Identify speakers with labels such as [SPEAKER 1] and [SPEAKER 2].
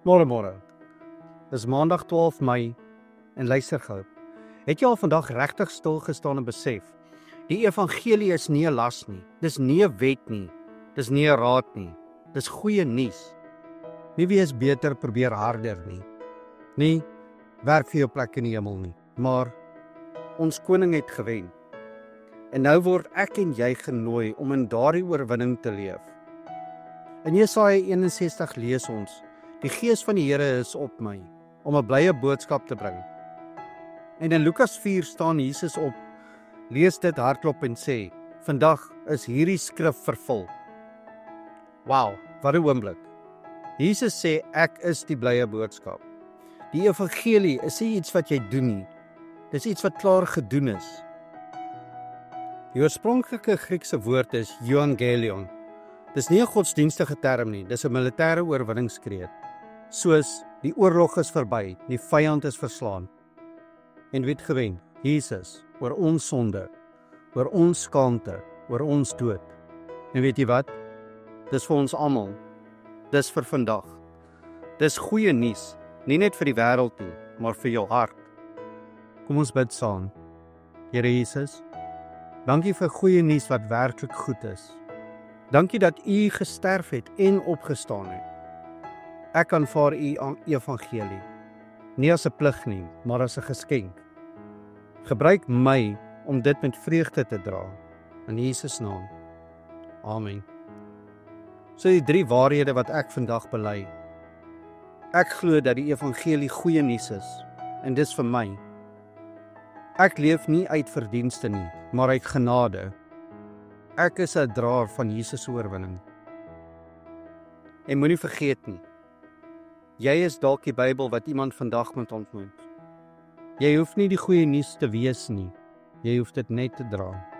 [SPEAKER 1] Môre. Dis Maandag 12 Mei en luister gou. Het jy al vandag regtig stil gestaan en besef? Die evangelie is nie 'n las nie. Dis nie 'n wet nie. Dis nie 'n raad nie. Dis goeie nuus. Nie wees beter, probeer harder nie. Nie werk vir jou plek in die hemel nie. Maar ons koning het gewen. En nou word ek en jy genooi om in daardie oorwinning te leef. In Jesaja 61 lees ons: Die Gees van die Here is op my, om 'n blye boodskap te bring. En in Lukas 4 staan Jesus op, lees dit hardop en sê: Vandag is hierdie skrif vervul. Wow, wat 'n oomblik. Jesus sê, ek is die blye boodskap. Die evangelie is nie iets wat jy doen nie. Dis iets wat klaar gedoen is. Die oorspronklike Griekse woord is euangelion. Dis nie 'n godsdienstige term nie, dis 'n militêre oorwinningskreet. Soos, die oorlog is verby, die vyand is verslaan. En wie het gewen? Jesus, oor ons sonde, oor ons skaamte, oor ons dood. En weet jy wat? Dis vir ons almal. Dis vir vandag. Dis goeie nuus, nie net vir die wêreld nie, maar vir jou hart. Kom ons bid saam. Here Jesus, dankie vir goeie nuus wat werklik goed is. Dankie dat U gesterf het en opgestaan het. Ek aanvaar U evangelie, nie as 'n plig nie, maar as 'n geskenk. Gebruik my om dit met vreugde te dra, in Jesus naam. Amen. So die 3 waarhede wat ek vandag bely. Ek glo dat die evangelie goeie nuus is, en dis vir my. Ek leef nie uit verdienste nie, maar uit genade. Ek is 'n draer van Jesus se oorwinning. En moenie vergeet nie, jy is dalk die Bybel wat iemand vandag moet ontmoet. Jy hoef nie die goeie nuus te wees nie, jy hoef dit net te dra.